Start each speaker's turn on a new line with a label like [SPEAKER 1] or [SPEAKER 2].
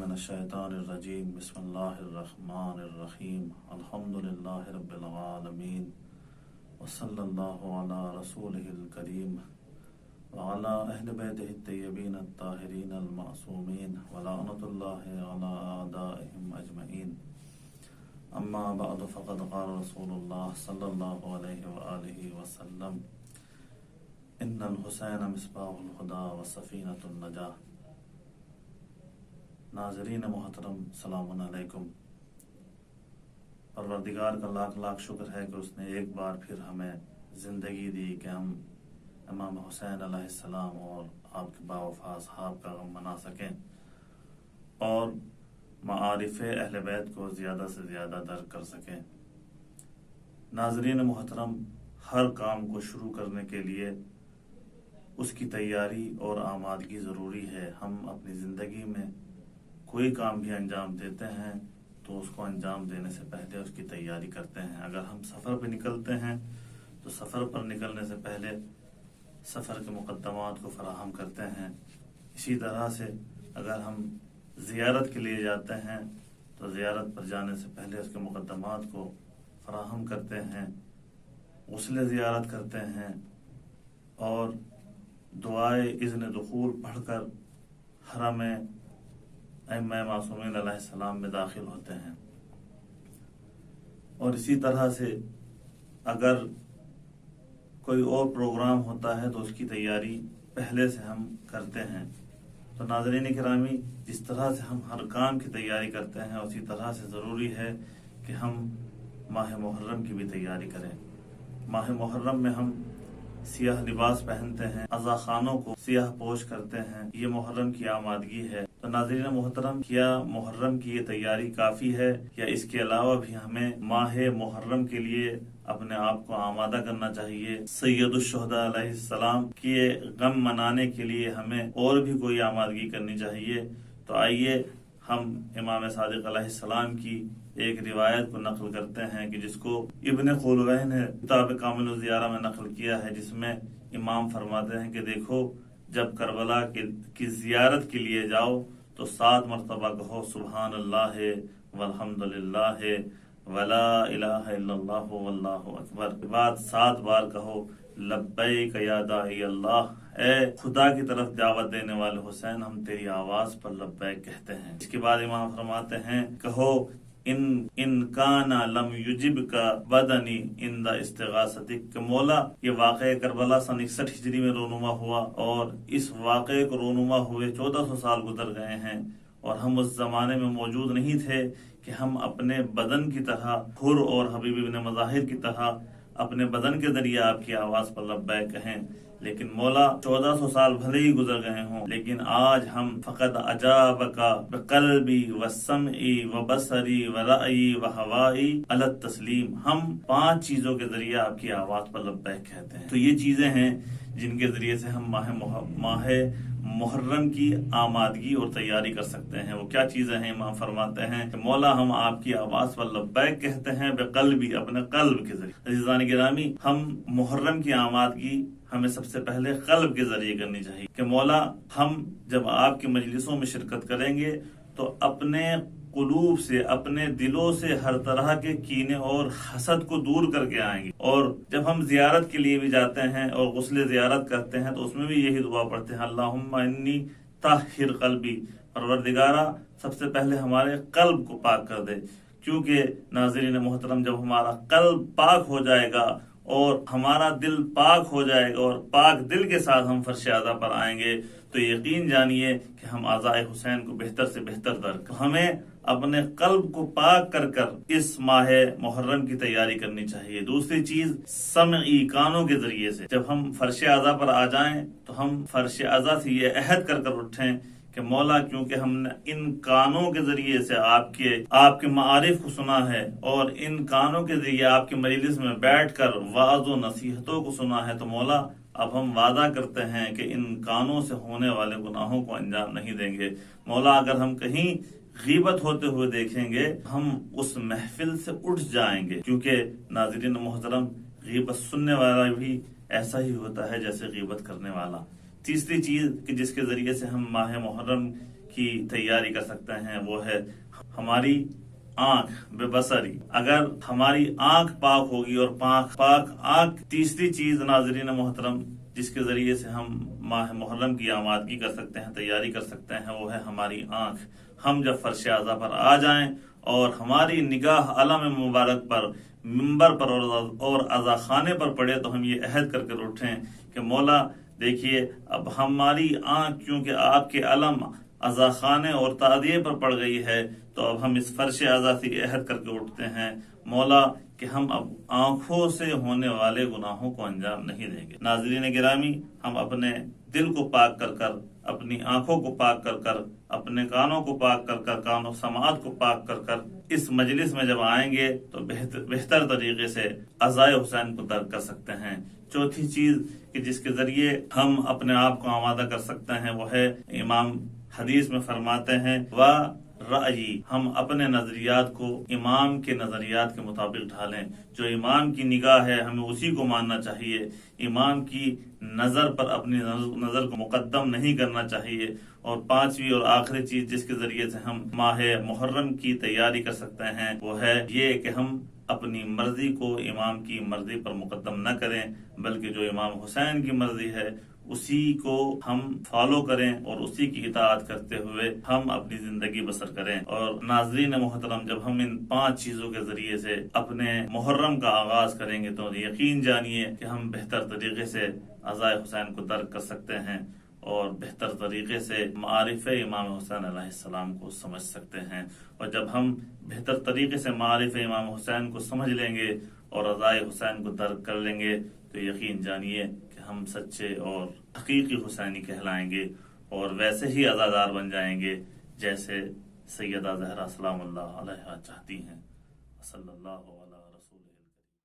[SPEAKER 1] من الشیطان الرجیم بسم اللہ الرحمن الرحیم الحمدللہ رب العالمین وصلی اللہ علی رسولہ الکریم وعلی اہل بیتہ الطیبین الطاہرین المعصومین ولعنۃ اللہ علی اعدائہم اجمعین اما بعد فقد قال رسول اللہ صلی اللہ علیہ وآلہ وسلم ان الحسین مصباح الہدی وسفینۃ النجاہ۔ ناظرین محترم سلام علیکم۔ پروردگار کا لاکھ لاکھ شکر ہے کہ اس نے ایک بار پھر ہمیں زندگی دی کہ ہم امام حسین علیہ السلام اور آپ کے باوفا اصحاب کا غم منا سکیں اور معارف اہل بیت کو زیادہ سے زیادہ درک کر سکیں۔ ناظرین محترم، ہر کام کو شروع کرنے کے لیے اس کی تیاری اور آمادگی ضروری ہے۔ ہم اپنی زندگی میں کوئی کام بھی انجام دیتے ہیں تو اس کو انجام دینے سے پہلے اس کی تیاری کرتے ہیں۔ اگر ہم سفر پہ نکلتے ہیں تو سفر پر نکلنے سے پہلے سفر کے مقدمات کو فراہم کرتے ہیں۔ اسی طرح سے اگر ہم زیارت کے لیے جاتے ہیں تو زیارت پر جانے سے پہلے اس کے مقدمات کو فراہم کرتے ہیں، غسل زیارت کرتے ہیں اور دعائے اذن دخول پڑھ کر حرم ائمہ معصومین علیہ السلام میں داخل ہوتے ہیں۔ اور اسی طرح سے اگر کوئی اور پروگرام ہوتا ہے تو اس کی تیاری پہلے سے ہم کرتے ہیں۔ تو ناظرین کرامی، جس طرح سے ہم ہر کام کی تیاری کرتے ہیں اسی طرح سے ضروری ہے کہ ہم ماہ محرم کی بھی تیاری کریں۔ ماہ محرم میں ہم سیاہ لباس پہنتے ہیں، عزا خانوں کو سیاہ پوش کرتے ہیں، یہ محرم کی آمادگی ہے۔ تو ناظرین محترم، کیا محرم کی یہ تیاری کافی ہے یا اس کے علاوہ بھی ہمیں ماہ محرم کے لیے اپنے آپ کو آمادہ کرنا چاہیے؟ سید الشہداء علیہ السلام کے غم منانے کے لیے ہمیں اور بھی کوئی آمادگی کرنی چاہیے۔ تو آئیے ہم امام صادق علیہ السلام کی ایک روایت کو نقل کرتے ہیں کہ جس کو ابن خلوین نے کتاب کامل الزیارہ میں نقل کیا ہے، جس میں امام فرماتے ہیں کہ دیکھو، جب کربلا کی زیارت کے لیے جاؤ تو 7 مرتبہ کہو سبحان اللہ والحمد للہ ولا الہ الا اللہ واللہ اکبر۔ بعد 7 بار کہو لبیک یا داعی اللہ، اے خدا کی طرف دعوت دینے والے حسین، ہم تیری آواز پر لبیک کہتے ہیں۔ اس کے بعد امام فرماتے ہیں کہو ان کانا لم یجب کا بدنی ان دا استغاثتک، کہ مولا یہ واقعہ کربلا سن 61 ہجری میں رونما ہوا اور اس واقعے کو رونما ہوئے 1400 سال گزر گئے ہیں اور ہم اس زمانے میں موجود نہیں تھے کہ ہم اپنے بدن کی طرح حر اور حبیب ابن مظاہر کی طرح اپنے بدن کے ذریعے آپ کی آواز پر لبیک کہیں، لیکن مولا 1400 سال بھلے ہی گزر گئے ہوں، لیکن آج ہم فقط اجابک بقلبی وسمعی وبصری ورأیی وہوائی علی التسلیم، ہم 5 چیزوں کے ذریعے آپ کی آواز پر لبیک کہتے ہیں۔ تو یہ چیزیں ہیں جن کے ذریعے سے ہم ماہ محرم کی آمادگی اور تیاری کر سکتے ہیں۔ وہ کیا چیزیں ہیں؟ امام فرماتے ہیں کہ مولا ہم آپ کی آواز پر لبیک کہتے ہیں بقلبی، اپنے قلب کے ذریعے۔ عزیزان گرامی، ہم محرم کی آمادگی ہمیں سب سے پہلے قلب کے ذریعے کرنی چاہیے کہ مولا ہم جب آپ کی مجلسوں میں شرکت کریں گے تو اپنے قلوب سے، اپنے دلوں سے ہر طرح کے کینے اور حسد کو دور کر کے آئیں گے۔ اور جب ہم زیارت کے لیے بھی جاتے ہیں اور غسل زیارت کرتے ہیں تو اس میں بھی یہی دعا پڑھتے ہیں اللہم انی طہر قلبی، پروردگارا سب سے پہلے ہمارے قلب کو پاک کر دے، کیونکہ ناظرین محترم جب ہمارا قلب پاک ہو جائے گا اور ہمارا دل پاک ہو جائے گا اور پاک دل کے ساتھ ہم فرش اعضا پر آئیں گے تو یقین جانیے کہ ہم اعضائے حسین کو بہتر سے بہتر درک۔ ہمیں اپنے قلب کو پاک کر کر اس ماہ محرم کی تیاری کرنی چاہیے۔ دوسری چیز سمعی، کانوں کے ذریعے سے جب ہم فرش اعضا پر آ جائیں تو ہم فرش اعضا سے یہ عہد کر کر اٹھیں کہ مولا کیونکہ ہم نے ان کانوں کے ذریعے سے آپ کے معارف کو سنا ہے اور ان کانوں کے ذریعے آپ کے مجلس میں بیٹھ کر وعظ و نصیحتوں کو سنا ہے، تو مولا اب ہم وعدہ کرتے ہیں کہ ان کانوں سے ہونے والے گناہوں کو انجام نہیں دیں گے۔ مولا اگر ہم کہیں غیبت ہوتے ہوئے دیکھیں گے ہم اس محفل سے اٹھ جائیں گے، کیونکہ ناظرین محترم غیبت سننے والا بھی ایسا ہی ہوتا ہے جیسے غیبت کرنے والا۔ تیسری چیز کہ جس کے ذریعے سے ہم ماہ محرم کی تیاری کر سکتے ہیں، وہ ہے ہماری آنکھ بے بصری۔ اگر ہماری آنکھ پاک ہوگی، اور پاک آنکھ تیسری چیز ناظرین محترم جس کے ذریعے سے ہم ماہ محرم کی آمادگی کر سکتے ہیں، تیاری کر سکتے ہیں، وہ ہے ہماری آنکھ۔ ہم جب فرش اعضا پر آ جائیں اور ہماری نگاہ علم مبارک پر، منبر پر اور عزا خانے پر پڑے، تو ہم یہ عہد کر کے اٹھیں کہ مولا دیکھیے اب ہماری آنکھ کیونکہ آپ کے علم عزا خانے اور تعدیے پر پڑ گئی ہے، تو اب ہم اس فرش اعضا سے عہد کر کے اٹھتے ہیں مولا کہ ہم اب آنکھوں سے ہونے والے گناہوں کو انجام نہیں دیں گے۔ ناظرین گرامی، ہم اپنے دل کو پاک کر کر، اپنی آنکھوں کو پاک کر کر، اپنے کانوں کو پاک کر کر، کانوں سماعت کو پاک کر کر اس مجلس میں جب آئیں گے تو بہتر طریقے سے عزائے حسین کو درک کر سکتے ہیں۔ چوتھی چیز کہ جس کے ذریعے ہم اپنے آپ کو آمادہ کر سکتے ہیں، وہ ہے امام حدیث میں فرماتے ہیں رأیی، ہم اپنے نظریات کو امام کے نظریات کے مطابق ڈھالیں۔ جو امام کی نگاہ ہے ہمیں اسی کو ماننا چاہیے، امام کی نظر پر اپنی نظر کو مقدم نہیں کرنا چاہیے۔ اور پانچویں اور آخری چیز جس کے ذریعے سے ہم ماہ محرم کی تیاری کر سکتے ہیں، وہ ہے یہ کہ ہم اپنی مرضی کو امام کی مرضی پر مقدم نہ کریں، بلکہ جو امام حسین کی مرضی ہے اسی کو ہم فالو کریں، اور اسی کی اطاعت کرتے ہوئے ہم اپنی زندگی بسر کریں۔ اور ناظرین محترم، جب ہم ان 5 چیزوں کے ذریعے سے اپنے محرم کا آغاز کریں گے تو یقین جانیے کہ ہم بہتر طریقے سے عزائے حسین کو درک کر سکتے ہیں، اور بہتر طریقے سے معارف امام حسین علیہ السلام کو سمجھ سکتے ہیں۔ اور جب ہم بہتر طریقے سے معارف امام حسین کو سمجھ لیں گے اور عزائے حسین کو درک کر لیں گے تو یقین جانیے کہ ہم سچے اور حقیقی حسینی کہلائیں گے، اور ویسے ہی عزادار بن جائیں گے جیسے سیدہ زہرا سلام اللہ علیہا چاہتی ہیں۔ صلی اللہ علیہ رسول